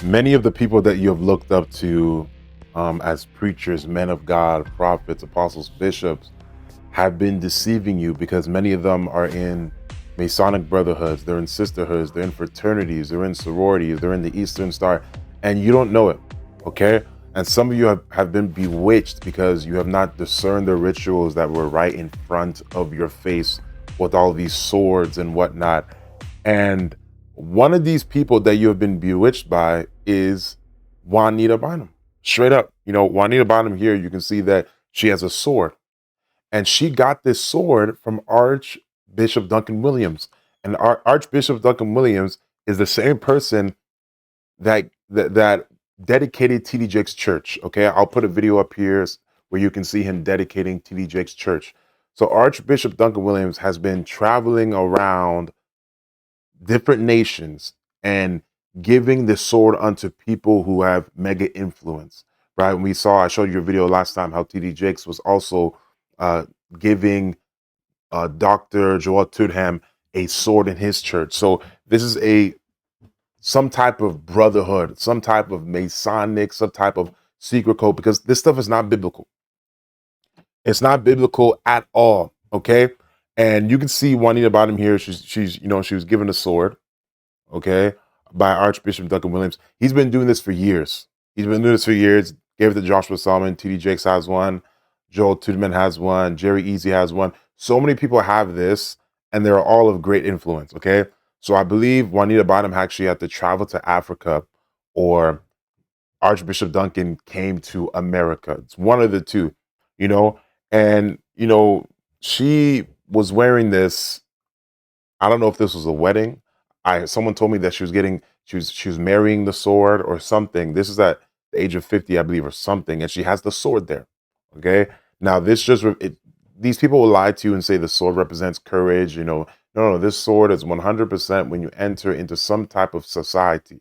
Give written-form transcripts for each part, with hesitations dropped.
Many of the people that you have looked up to as preachers, men of God, prophets, apostles, bishops, have been deceiving you because many of them are in Masonic brotherhoods, they're in sisterhoods, they're in fraternities, they're in sororities, they're in the Eastern Star, and you don't know it, okay? And some of you have been bewitched because you have not discerned the rituals that were right in front of your face with all these swords and whatnot. And one of these people that you have been bewitched by is Juanita Bynum. Straight up, Juanita Bynum here, you can see that she has a sword. And she got this sword from Archbishop Duncan Williams. And Archbishop Duncan Williams is the same person that dedicated TD Jakes' church. Okay, I'll put a video up here where you can see him dedicating TD Jakes' church. So Archbishop Duncan Williams has been traveling around different nations and giving the sword unto people who have mega influence, right? And I showed you a video last time how TD Jakes was also giving Dr. Joel Tudham a sword in his church. So this is some type of brotherhood, some type of Masonic, some type of secret code, because this stuff is not biblical. It's not biblical at all, okay? And you can see Juanita Bynum here. She was given a sword, okay, by Archbishop Duncan Williams. He's been doing this for years. Gave it to Joshua Solomon. TD Jakes has one. Joel Tudman has one. Jerry Easy has one. So many people have this, and they're all of great influence, okay? So I believe Juanita Bynum actually had to travel to Africa, or Archbishop Duncan came to America. It's one of the two, and, she was wearing this. I don't know if this was a wedding. Someone told me that she was marrying the sword or something. This is at the age of 50, I believe, or something, and she has the sword there. Okay. Now these people will lie to you and say the sword represents courage. No, this sword is 100% when you enter into some type of society,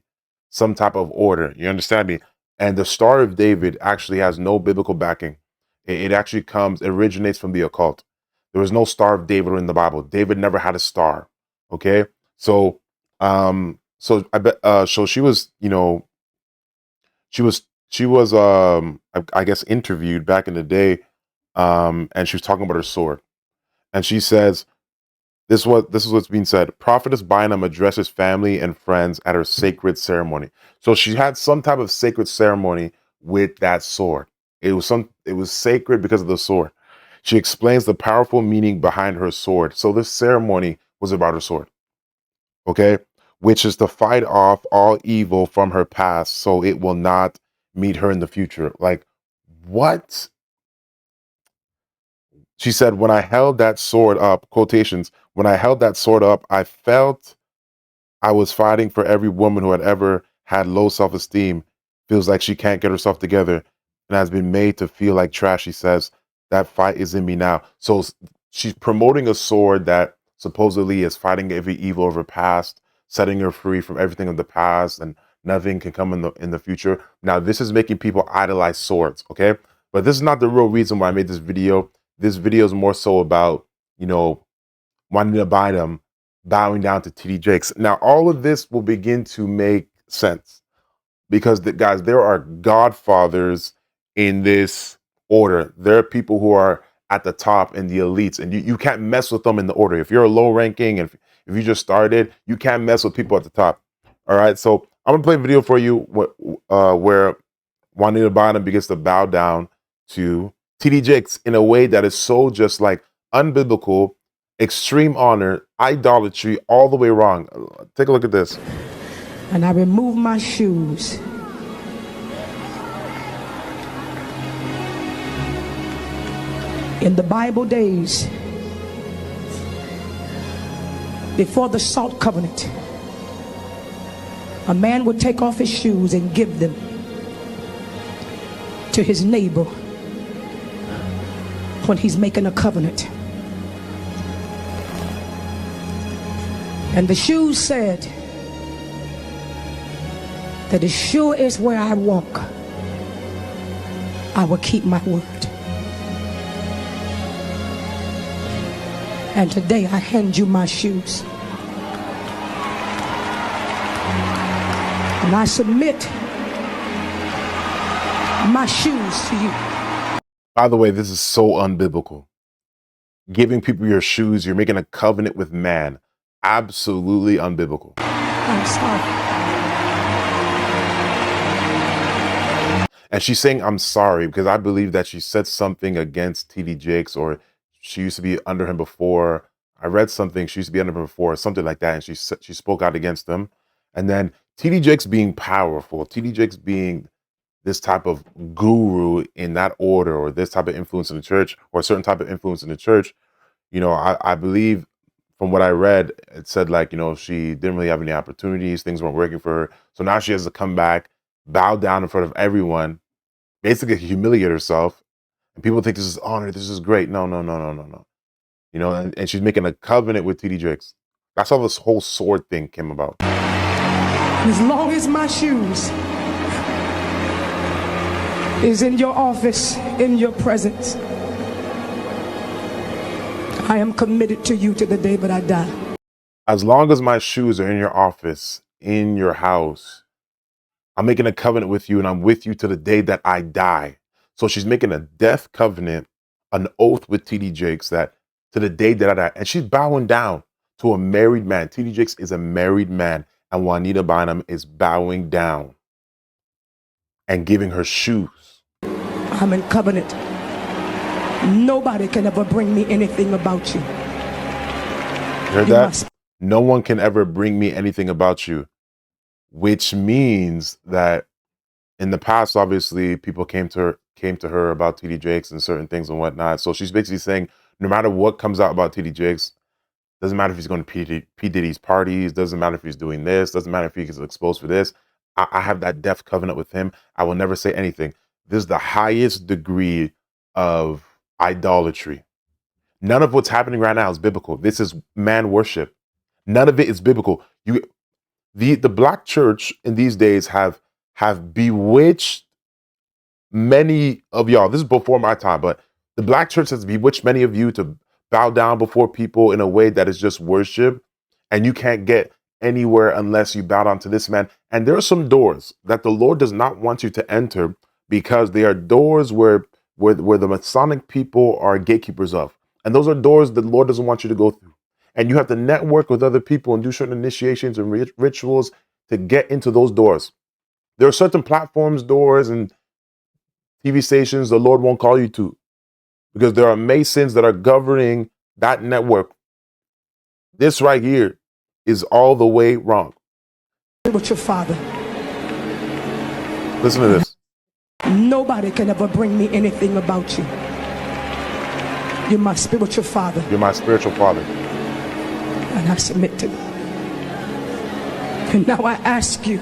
some type of order. You understand me? And the Star of David actually has no biblical backing. It actually originates from the occult. There was no Star of David in the Bible. David never had a star. Okay. So she was, she was I guess interviewed back in the day, and she was talking about her sword. And she says, this is what's being said. Prophetess Bynum addresses family and friends at her sacred ceremony. So she had some type of sacred ceremony with that sword. It was sacred because of the sword. She explains the powerful meaning behind her sword. So this ceremony was about her sword. Okay, which is to fight off all evil from her past so it will not meet her in the future. Like, what? She said, when I held that sword up, quotations, when I held that sword up, I felt I was fighting for every woman who had ever had low self-esteem, feels like she can't get herself together, and has been made to feel like trash. She says, that fight is in me now. So she's promoting a sword that supposedly is fighting every evil of her past, setting her free from everything of the past, and nothing can come in the future. Now, this is making people idolize swords, okay? But this is not the real reason why I made this video. This video is more so about, Juanita Bynum bowing down to TD Jakes. Now, all of this will begin to make sense because, guys, there are godfathers in this order. There are people who are at the top and the elites, and you can't mess with them in the order. If you're a low ranking and if you just started, you can't mess with people at the top. All right, so I'm gonna play a video for you where Juanita Bynum begins to bow down to TD Jakes in a way that is so just like unbiblical, extreme honor, idolatry, all the way wrong. Take a look at this. And I remove my shoes. In the Bible days, before the salt covenant, a man would take off his shoes and give them to his neighbor when he's making a covenant. And the shoes said that as sure as where I walk, I will keep my word. And today I hand you my shoes. And I submit my shoes to you. By the way, this is so unbiblical. Giving people your shoes, you're making a covenant with man. Absolutely unbiblical. I'm sorry. And she's saying, I'm sorry, because I believe that she said something against TD Jakes, or she used to be under him before. I read something, she used to be under him before, something like that, and she spoke out against him. And then TD Jakes being powerful, TD Jakes being this type of guru in that order, or this type of influence in the church, or a certain type of influence in the church, I believe from what I read, it said, like, she didn't really have any opportunities, things weren't working for her. So now she has to come back, bow down in front of everyone, basically humiliate herself. And people think this is honor, this is great. No, no, no, no, no, no. And she's making a covenant with TD Jakes. That's how this whole sword thing came about. As long as my shoes is in your office, in your presence, I am committed to you to the day that I die. As long as my shoes are in your office, in your house, I'm making a covenant with you, and I'm with you to the day that I die. So she's making a death covenant, an oath with TD Jakes, that to the day that I die. And she's bowing down to a married man. TD Jakes is a married man, and Juanita Bynum is bowing down and giving her shoes. I'm in covenant. Nobody can ever bring me anything about you. You heard that? No one can ever bring me anything about you. Which means that in the past, obviously, people came to her about TD Jakes and certain things and whatnot. So she's basically saying, no matter what comes out about TD Jakes, doesn't matter if he's going to P. Diddy's parties, doesn't matter if he's doing this, doesn't matter if he gets exposed for this. I have that death covenant with him. I will never say anything. This is the highest degree of idolatry. None of what's happening right now is biblical. This is man worship. None of it is biblical. The black church in these days have bewitched many of y'all. This is before my time, but the black church has bewitched many of you to bow down before people in a way that is just worship, and you can't get anywhere unless you bow down to this man. And there are some doors that the Lord does not want you to enter, because they are doors where the Masonic people are gatekeepers of. And those are doors the Lord doesn't want you to go through. And you have to network with other people and do certain initiations and rituals to get into those doors. There are certain platforms, doors, and TV stations the Lord won't call you to, because there are Masons that are governing that network. This right here is all the way wrong. With your father. Listen to this. Nobody can ever bring me anything about you. You're my spiritual father. You're my spiritual father. And I submit to you. And now I ask you,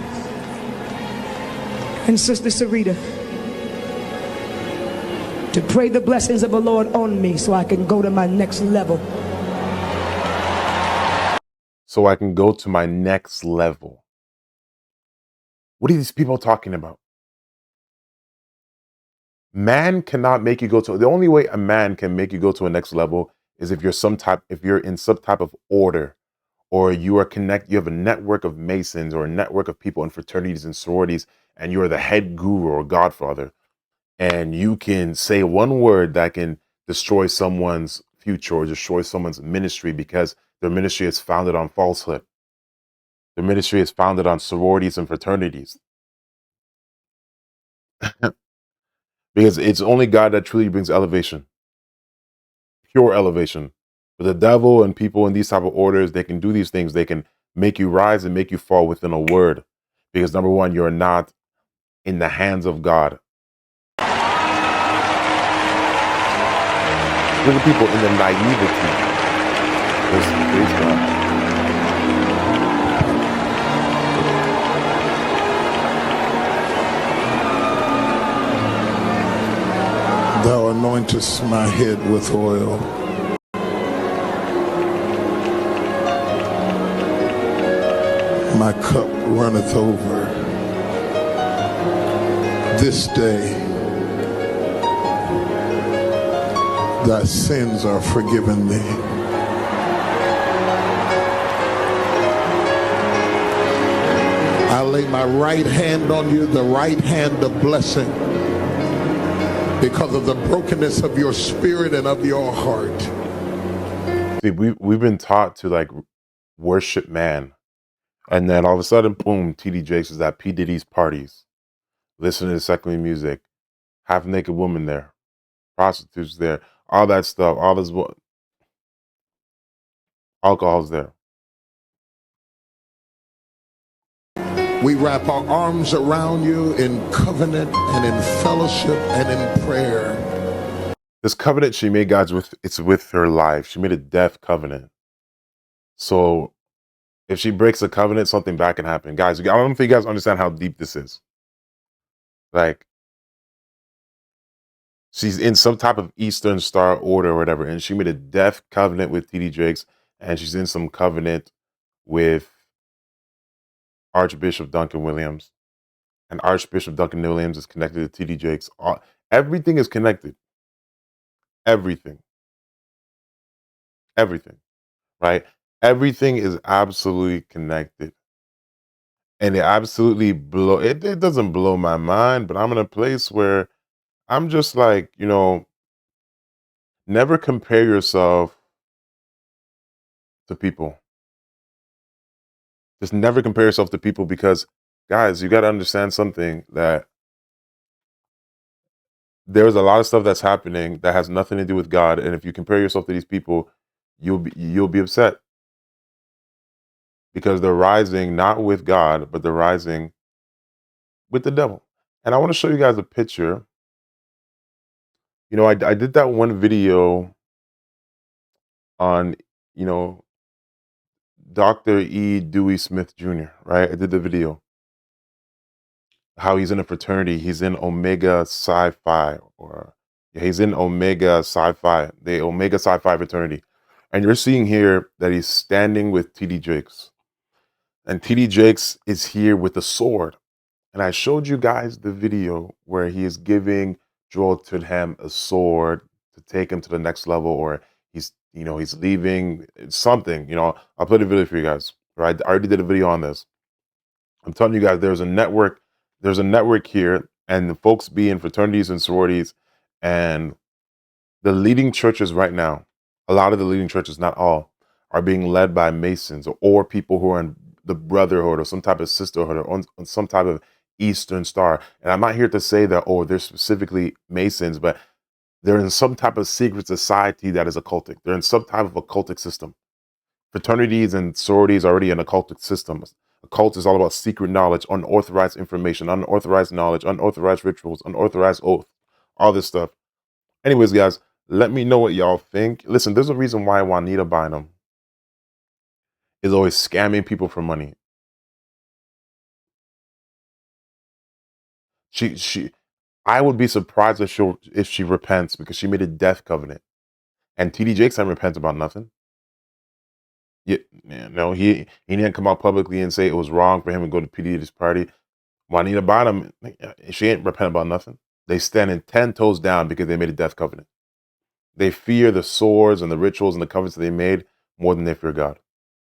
and Sister Sarita, to pray the blessings of the Lord on me so I can go to my next level. So I can go to my next level. What are these people talking about? Man cannot make you go to, the only way a man can make you go to a next level is if you're in some type of order, or you have a network of Masons or a network of people in fraternities and sororities, and you're the head guru or godfather, and you can say one word that can destroy someone's future or destroy someone's ministry, because their ministry is founded on falsehood. Their ministry is founded on sororities and fraternities. Because it's only God that truly brings elevation, pure elevation. But the devil and people in these type of orders, they can do these things. They can make you rise and make you fall within a word. Because number one, you're not in the hands of God. Look at people in the naivety. Praise God. Thou anointest my head with oil. My cup runneth over. This day thy sins are forgiven thee. I lay lay my right hand on you, the right hand of blessing, because of the brokenness of your spirit and of your heart. See, we've been taught to like worship man, and then all of a sudden, boom, TD Jakes is at P Diddy's parties, listening to secular music, half naked woman there, prostitutes there, all that stuff, all this alcohol's there. We wrap our arms around you in covenant and in fellowship and in prayer. This covenant she made, God's it's with her life. She made a death covenant. So if she breaks a covenant, something bad can happen. Guys, I don't know if you guys understand how deep this is. Like, she's in some type of Eastern Star order or whatever, and she made a death covenant with TD Jakes, and she's in some covenant with Archbishop Duncan Williams. And Archbishop Duncan Williams is connected to TD Jakes. Everything is connected. Everything. Everything. Right? Everything is absolutely connected. And it absolutely it doesn't blow my mind, but I'm in a place where I'm just like, never compare yourself to people. Just never compare yourself to people, because guys, you got to understand something, that there's a lot of stuff that's happening that has nothing to do with God, and if you compare yourself to these people, you'll be upset, because they're rising not with God, but they're rising with the devil. And I want to show you guys a picture. I did that one video on, you know, Dr. E. Dewey Smith Jr., right? I did the video. How he's in a fraternity. He's in Omega Psi Phi, or he's in Omega Psi Phi, the Omega Psi Phi fraternity. And you're seeing here that he's standing with TD Jakes. And TD Jakes is here with a sword. And I showed you guys the video where he is giving Joel Tudham a sword to take him to the next level, or he's leaving something. I'll play the video for you guys. Right? I already did a video on this. I'm telling you guys, there's a network here, and the folks be in fraternities and sororities, and the leading churches right now, a lot of the leading churches, not all, are being led by Masons, or people who are in the brotherhood or some type of sisterhood, or on some type of Eastern Star. And I'm not here to say that, they're specifically Masons, but they're in some type of secret society that is occultic. They're in some type of occultic system. Fraternities and sororities are already in occultic systems. A cult is all about secret knowledge, unauthorized information, unauthorized knowledge, unauthorized rituals, unauthorized oath, all this stuff. Anyways, guys, let me know what y'all think. Listen, there's a reason why Juanita Bynum is always scamming people for money. I would be surprised if she repents, because she made a death covenant. And TD Jakes didn't repent about nothing. Yeah, no, he didn't come out publicly and say it was wrong for him to go to P. Diddy's party. Juanita Bynum, she ain't repent about nothing. They standing 10 toes down because they made a death covenant. They fear the swords and the rituals and the covenants that they made more than they fear God.